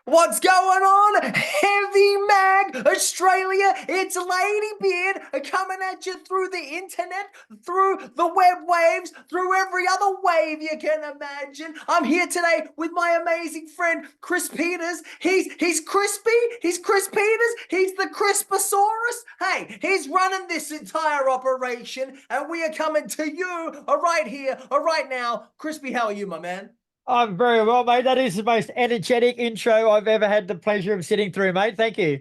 What's going on? Heavy Mag Australia, it's Ladybeard coming at you through the internet, through the web waves, through every other wave you can imagine. I'm here today with my amazing friend Chris Peters. He's crispy, he's Chris Peters, he's the Crisposaurus. Hey, he's running this entire operation, and we are coming to you right here, right now. Crispy, how are you, my man? I'm very well, mate. That is the most energetic intro I've ever had the pleasure of sitting through, mate. Thank you.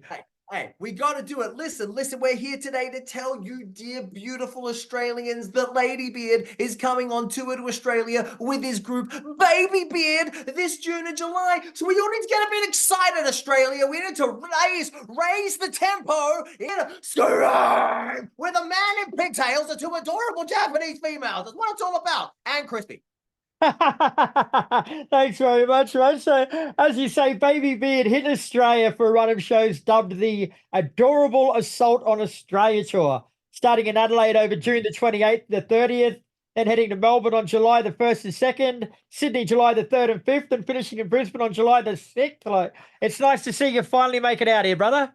Hey, we got to do it. Listen, we're here today to tell you, dear, beautiful Australians, that Ladybeard is coming on tour to Australia with his group Babybeard this June and July. So we all need to get a bit excited, Australia. We need to raise the tempo in scream with a man in pigtails and two adorable Japanese females. That's what it's all about. And crispy. Thanks very much, mate. So, as you say, Babybeard hit Australia for a run of shows dubbed the Adorable Assault on Australia Tour, starting in Adelaide over June the 28th, the 30th, then heading to Melbourne on July the 1st and 2nd, Sydney July the 3rd and 5th, and finishing in Brisbane on July the 6th. Like, it's nice to see you finally make it out here, brother.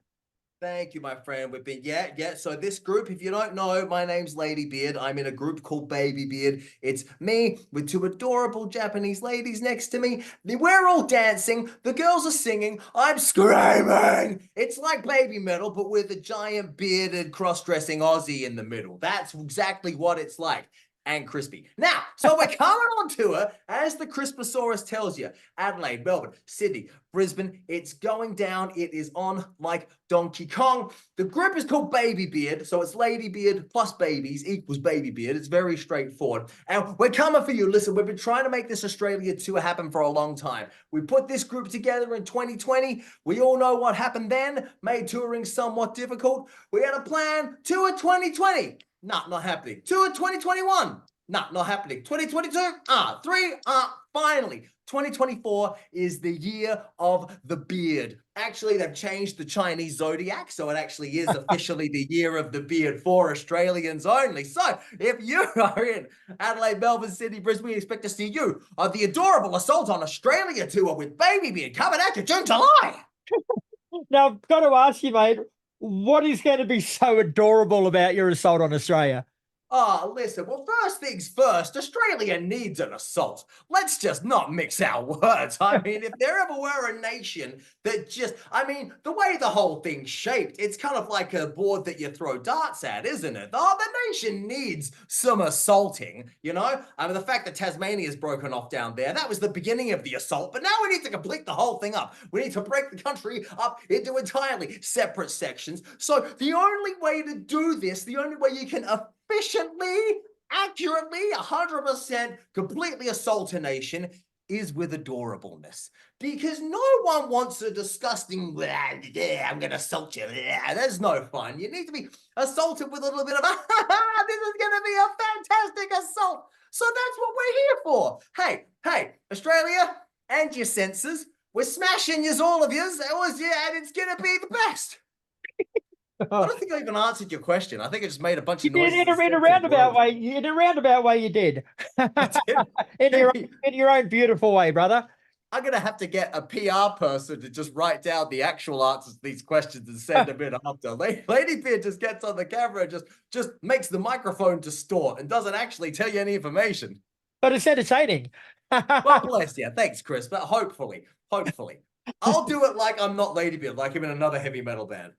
Thank you, my friend. We've been, yeah. So this group, if you don't know, my name's Ladybeard. I'm in a group called Babybeard. It's me with two adorable Japanese ladies next to me. We're all dancing. The girls are singing. I'm screaming. It's like baby metal, but with a giant bearded cross-dressing Aussie in the middle. That's exactly what it's like. And crispy. Now, so we're coming on tour, as the Crisposaurus tells you. Adelaide, Melbourne, Sydney, Brisbane. It's going down. It is on like Donkey Kong. The group is called Babybeard, so it's Ladybeard plus babies equals Babybeard. It's very straightforward. And we're coming for you. Listen, we've been trying to make this Australia tour happen for a long time. We put this group together in 2020. We all know what happened then, made touring somewhat difficult. We had a plan, tour 2020. Not happening. Tour 2021. Not happening. 2022. Finally. 2024 is the year of the beard. Actually, they've changed the Chinese zodiac, so it actually is officially the year of the beard for Australians only. So, if you are in Adelaide, Melbourne, Sydney, Brisbane, we expect to see you on the Adorable Assault on Australia tour with Babybeard coming at you June, July. Now, I've got to ask you, mate, what is going to be so adorable about your assault on Australia? Oh, listen, well, first things first, Australia needs an assault. Let's just not mix our words. I mean, if there ever were a nation that the way the whole thing's shaped, it's kind of like a board that you throw darts at, isn't it? Oh, the nation needs some assaulting, you know? I mean, the fact that Tasmania's broken off down there, that was the beginning of the assault, but now we need to complete the whole thing up. We need to break the country up into entirely separate sections. So the only way to do this, the only way you can efficiently, accurately, 100% completely assault a nation is with adorableness. Because no one wants a disgusting, I'm going to assault you. There's no fun. You need to be assaulted with a little bit of, this is going to be a fantastic assault. So that's what we're here for. Hey, Australia and your senses, we're smashing yous, all of yous. And it's going to be the best. I don't think I even answered your question. I think I just made a bunch of noises. In a roundabout way, you did. in your own beautiful way, brother. I'm gonna have to get a PR person to just write down the actual answers to these questions and send them in after. Ladybeard just gets on the camera and just makes the microphone distort and doesn't actually tell you any information. But it's entertaining. Well, bless you. Thanks, Chris. But hopefully, I'll do it like I'm not Ladybeard, like I'm in another heavy metal band.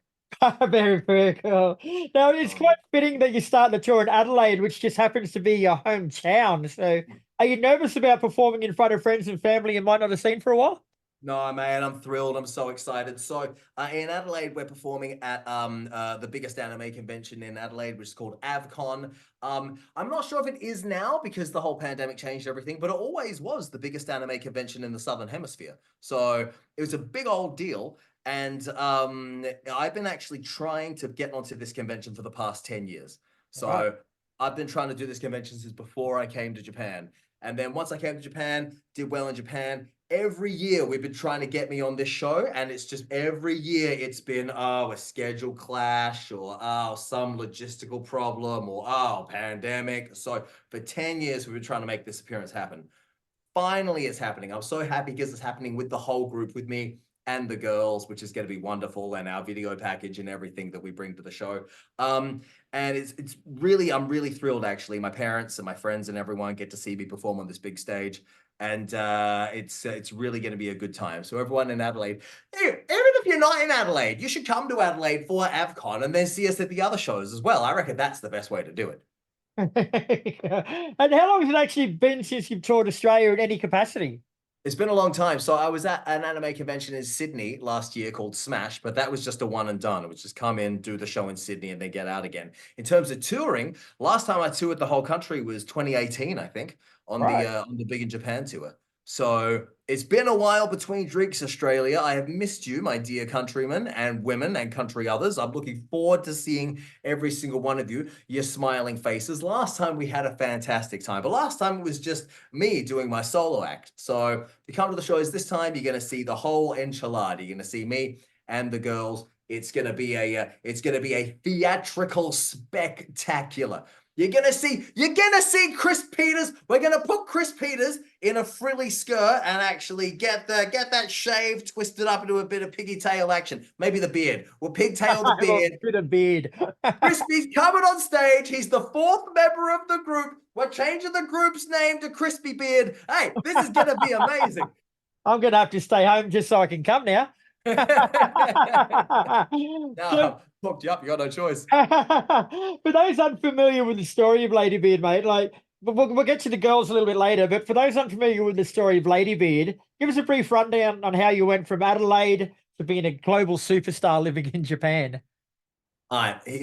Very, very cool. Now, it's quite fitting that you start the tour in Adelaide, which just happens to be your hometown. So, are you nervous about performing in front of friends and family you might not have seen for a while? No, man, I'm thrilled. I'm so excited. So in Adelaide, we're performing at the biggest anime convention in Adelaide, which is called AvCon. I'm not sure if it is now because the whole pandemic changed everything, but it always was the biggest anime convention in the Southern Hemisphere. So it was a big old deal. And I've been actually trying to get onto this convention for the past 10 years. So wow. I've been trying to do this convention since before I came to Japan. And then once I came to Japan, did well in Japan. Every year we've been trying to get me on this show, and it's just every year it's been, a schedule clash, or some logistical problem, or pandemic. So for 10 years we've been trying to make this appearance happen. Finally, it's happening. I'm so happy because it's happening with the whole group, with me and the girls, which is going to be wonderful, and our video package and everything that we bring to the show. And it's really, I'm really thrilled actually. My parents and my friends and everyone get to see me perform on this big stage. And it's really going to be a good time. So everyone in Adelaide, even if you're not in Adelaide, you should come to Adelaide for AvCon and then see us at the other shows as well. I reckon that's the best way to do it. And how long has it actually been since you've toured Australia in any capacity? It's been a long time. So I was at an anime convention in Sydney last year called Smash, but that was just a one and done. It was just come in, do the show in Sydney, and then get out again. In terms of touring, last time I toured the whole country was 2018, I think, on the Big in Japan tour. So it's been a while between drinks, Australia. I have missed you, my dear countrymen and women and country others. I'm looking forward to seeing every single one of you, your smiling faces. Last time we had a fantastic time, but last time it was just me doing my solo act. So if you come to the shows this time, you're going to see the whole enchilada. You're going to see me and the girls. It's going to be a theatrical spectacular. You're gonna see Chris Peters. We're gonna put Chris Peters in a frilly skirt and actually get that shave twisted up into a bit of pigtail action. Maybe the beard. We'll pigtail the beard. A bit of beard. Crispy's coming on stage. He's the fourth member of the group. We're changing the group's name to Crispy Beard. Hey, this is gonna be amazing. I'm gonna have to stay home just so I can come now. No, hooked you up. You got no choice. For those unfamiliar with the story of Ladybeard, mate, like we'll get to the girls a little bit later, but for those unfamiliar with the story of Ladybeard, give us a brief rundown on how you went from Adelaide to being a global superstar living in Japan.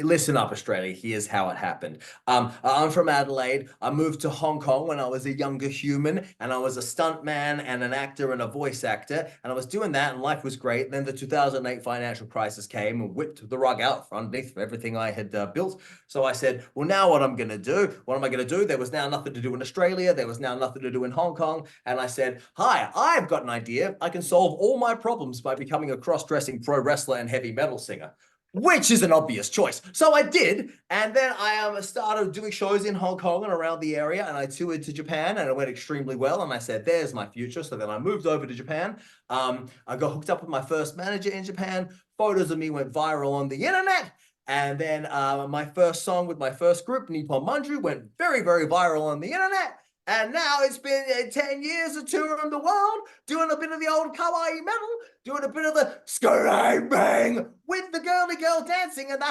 Listen up, Australia. Here's how it happened. I'm from Adelaide. I moved to Hong Kong when I was a younger human, and I was a stuntman and an actor and a voice actor, and I was doing that, and life was great. Then the 2008 financial crisis came and whipped the rug out from underneath everything I had built. So I said, well, now what I'm going to do? What am I going to do? There was now nothing to do in Australia. There was now nothing to do in Hong Kong. And I said, hi, I've got an idea. I can solve all my problems by becoming a cross-dressing pro wrestler and heavy metal singer, which is an obvious choice. So I did, and then I started doing shows in Hong Kong and around the area, and I toured to Japan, and it went extremely well, and I said, there's my future. So then I moved over to Japan. I got hooked up with my first manager in Japan. Photos of me went viral on the internet, and then my first song with my first group, Nippon Manju, went very, very viral on the internet. And now it's been 10 years of touring the world, doing a bit of the old kawaii metal, doing a bit of the scream bang with the girly girl dancing and the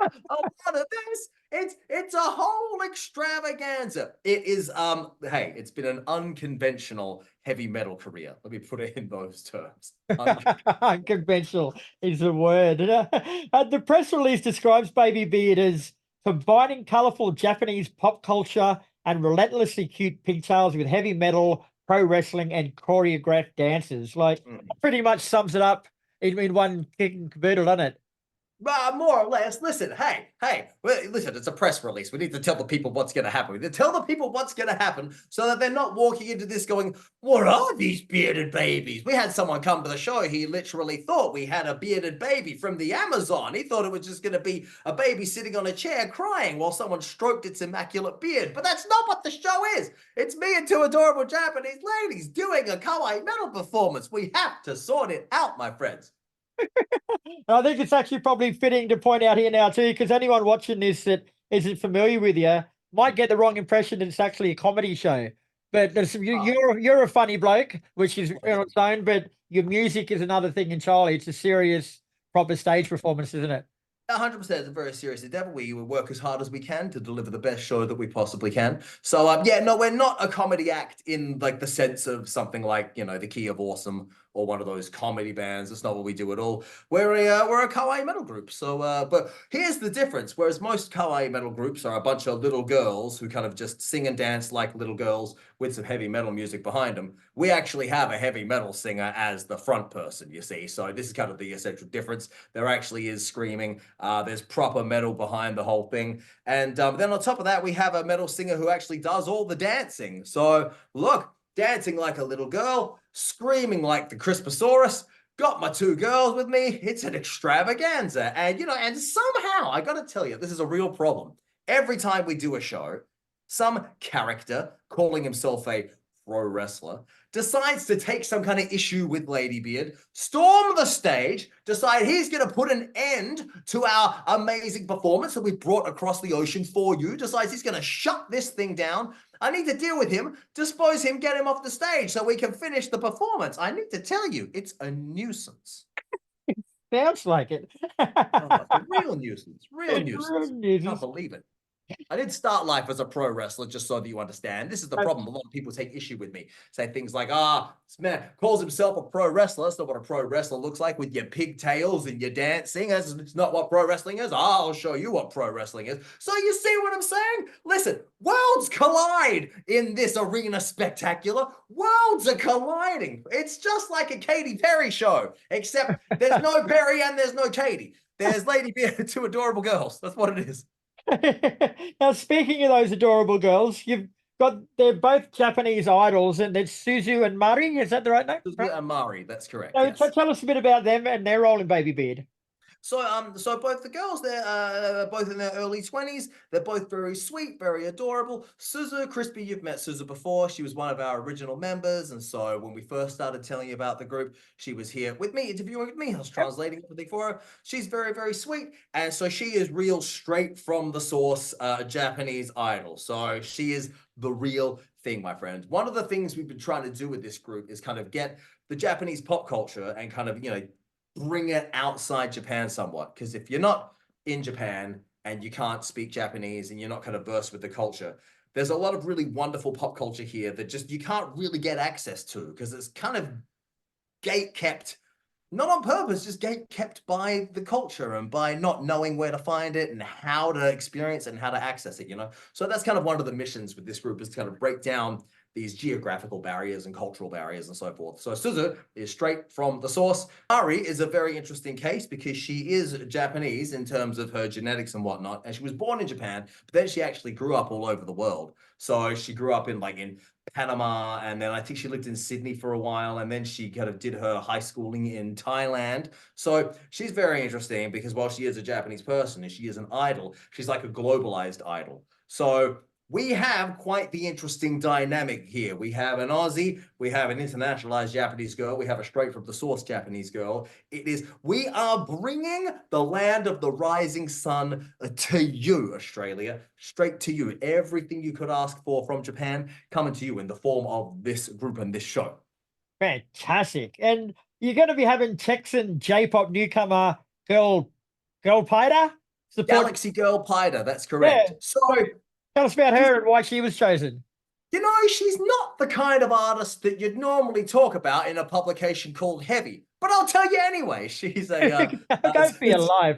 a lot of this. It's a whole extravaganza. It is hey, it's been an unconventional heavy metal career. Let me put it in those terms. Unconventional is the word. The press release describes Babybeard as combining colorful Japanese pop culture and relentlessly cute pigtails with heavy metal, pro wrestling, and choreographed dances. Like, pretty much sums it up in one kick and caboodle, doesn't it? More or less. Listen, hey, listen, it's a press release. We need to tell the people what's going to happen. We need to tell the people what's going to happen so that they're not walking into this going, what are these bearded babies? We had someone come to the show. He literally thought we had a bearded baby from the Amazon. He thought it was just going to be a baby sitting on a chair crying while someone stroked its immaculate beard. But that's not what the show is. It's me and two adorable Japanese ladies doing a kawaii metal performance. We have to sort it out, my friends. I think it's actually probably fitting to point out here now too, because anyone watching this that isn't familiar with you might get the wrong impression that it's actually a comedy show. But you're a funny bloke, which is on its own, but your music is another thing entirely. It's a serious, proper stage performance, isn't it? 100%. It's a very serious endeavor. We work as hard as we can to deliver the best show that we possibly can. So, yeah, no, we're not a comedy act in like the sense of something like, you know, the Key of Awesome or one of those comedy bands. That's not what we do at all. We're a kawaii metal group. So, but here's the difference. Whereas most kawaii metal groups are a bunch of little girls who kind of just sing and dance like little girls with some heavy metal music behind them, we actually have a heavy metal singer as the front person, you see. So this is kind of the essential difference. There actually is screaming. There's proper metal behind the whole thing. And then on top of that, we have a metal singer who actually does all the dancing. So look, dancing like a little girl, screaming like the Crisposaurus, got my two girls with me. It's an extravaganza. And, you know, and somehow, I got to tell you, this is a real problem. Every time we do a show, some character calling himself a pro wrestler, decides to take some kind of issue with Ladybeard, storm the stage, decide he's going to put an end to our amazing performance that we brought across the ocean for you, decides he's going to shut this thing down. I need to deal with him, dispose him, get him off the stage so we can finish the performance. I need to tell you, it's a nuisance. Sounds like it. Oh, it's a real nuisance. Real It's nuisance. real nuisance. Can't believe it. I didn't start life as a pro wrestler, just so that you understand. This is the problem. A lot of people take issue with me. Say things like, this man calls himself a pro wrestler. That's not what a pro wrestler looks like with your pigtails and your dancing. It's not what pro wrestling is. I'll show you what pro wrestling is. So you see what I'm saying? Listen, worlds collide in this arena spectacular. Worlds are colliding. It's just like a Katy Perry show, except there's no Perry and there's no Katy. There's Ladybeard, two adorable girls. That's what it is. Now, speaking of those adorable girls, they're both Japanese idols, and it's SUZU and MAHRI. Is that the right name? SUZU and MAHRI, that's correct. So, Yes. so tell us a bit about them and their role in Babybeard. So both the girls, they're both in their early 20s. They're both very sweet, very adorable. SUZU, Crispy, you've met SUZU before. She was one of our original members. And so when we first started telling you about the group, she was here with me, interviewing with me. I was translating everything for her. She's very, very sweet. And so she is real straight from the source Japanese idol. So she is the real thing, my friend. One of the things we've been trying to do with this group is kind of get the Japanese pop culture and kind of, bring it outside Japan somewhat. Because if you're not in Japan and you can't speak Japanese and you're not kind of versed with the culture, there's a lot of really wonderful pop culture here that just you can't really get access to because it's kind of gate kept, not on purpose, just gate kept by the culture and by not knowing where to find it and how to experience it and how to access it, So that's kind of one of the missions with this group is to kind of break down these geographical barriers and cultural barriers and so forth. So SUZU is straight from the source. MAHRI is a very interesting case because she is Japanese in terms of her genetics and whatnot. And she was born in Japan, but then she actually grew up all over the world. So she grew up in Panama, and then I think she lived in Sydney for a while, and then she kind of did her high schooling in Thailand. So she's very interesting because while she is a Japanese person and she is an idol, she's like a globalized idol. So we have quite the interesting dynamic here. We have an Aussie, we have an internationalized Japanese girl, we have a straight from the source Japanese girl. We are bringing the land of the rising sun to you, Australia, straight to you. Everything you could ask for from Japan coming to you in the form of this group and this show. Fantastic. And you're going to be having Texan J-pop newcomer Girl Pida? Galaxy Girl Pida, that's correct. Yeah. So tell us about her and why she was chosen. She's not the kind of artist that you'd normally talk about in a publication called Heavy. But I'll tell you anyway. She's a go for your life.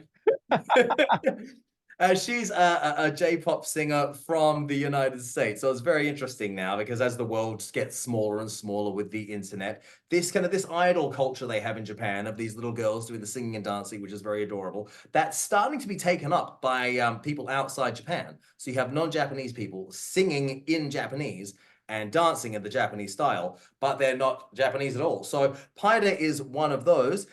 She's a J-pop singer from the United States. So it's very interesting now because as the world gets smaller and smaller with the internet, this idol culture they have in Japan of these little girls doing the singing and dancing, which is very adorable, that's starting to be taken up by people outside Japan. So you have non-Japanese people singing in Japanese and dancing in the Japanese style, but they're not Japanese at all. So Pida is one of those.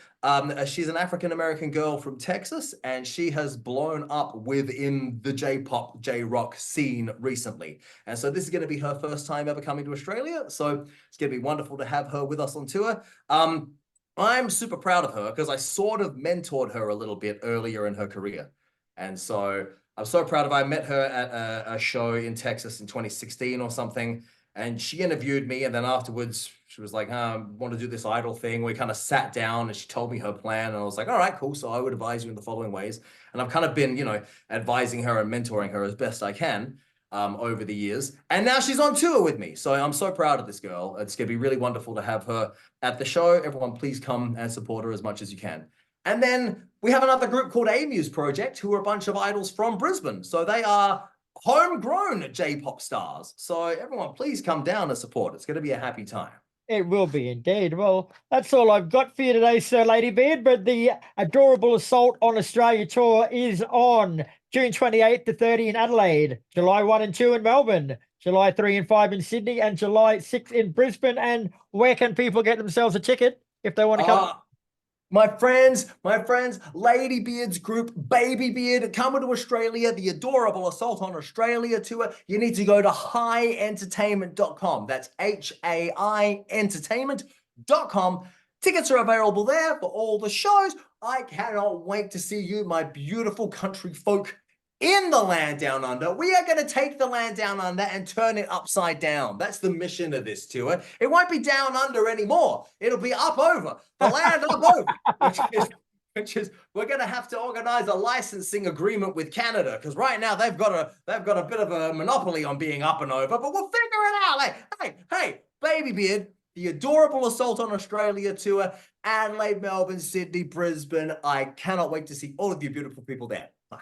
She's an African-American girl from Texas, and she has blown up within the J-pop, J-rock scene recently. And so this is going to be her first time ever coming to Australia. So it's going to be wonderful to have her with us on tour. I'm super proud of her because I sort of mentored her a little bit earlier in her career. And so I'm so proud of her. I met her at a show in Texas in 2016 or something. And she interviewed me, and then afterwards she was like, I want to do this idol thing. We kind of sat down and she told me her plan, and I was like, all right, cool. So I would advise you in the following ways. And I've kind of been, advising her and mentoring her as best I can over the years. And now she's on tour with me. So I'm so proud of this girl. It's going to be really wonderful to have her at the show. Everyone, please come and support her as much as you can. And then we have another group called Amuse Project, who are a bunch of idols from Brisbane. So they are homegrown J-pop stars. So everyone, please come down and support. It's going to be a happy time. It will be indeed. Well, that's all I've got for you today, Sir Ladybeard. But the Adorable Assault on Australia tour is on June 28th to 30 in Adelaide, July 1 and 2 in Melbourne, July 3 and 5 in Sydney, and July 6 in Brisbane. And where can people get themselves a ticket if they want to come? My friends, Ladybeard's group, Babybeard, coming to Australia, the adorable Assault on Australia tour. You need to go to haientertainment.com. That's HAI entertainment.com. Tickets are available there for all the shows. I cannot wait to see you, my beautiful country folk, in the land down under. We are going to take the land down under and turn it upside down. That's the mission of this tour. It won't be down under anymore. It'll be up over, the land up over, which is we're going to have to organize a licensing agreement with Canada, because right now they've got a bit of a monopoly on being up and over, but we'll figure it out. Hey, Babybeard, the adorable Assault on Australia tour, Adelaide, Melbourne, Sydney, Brisbane. I cannot wait to see all of you beautiful people there. Bye.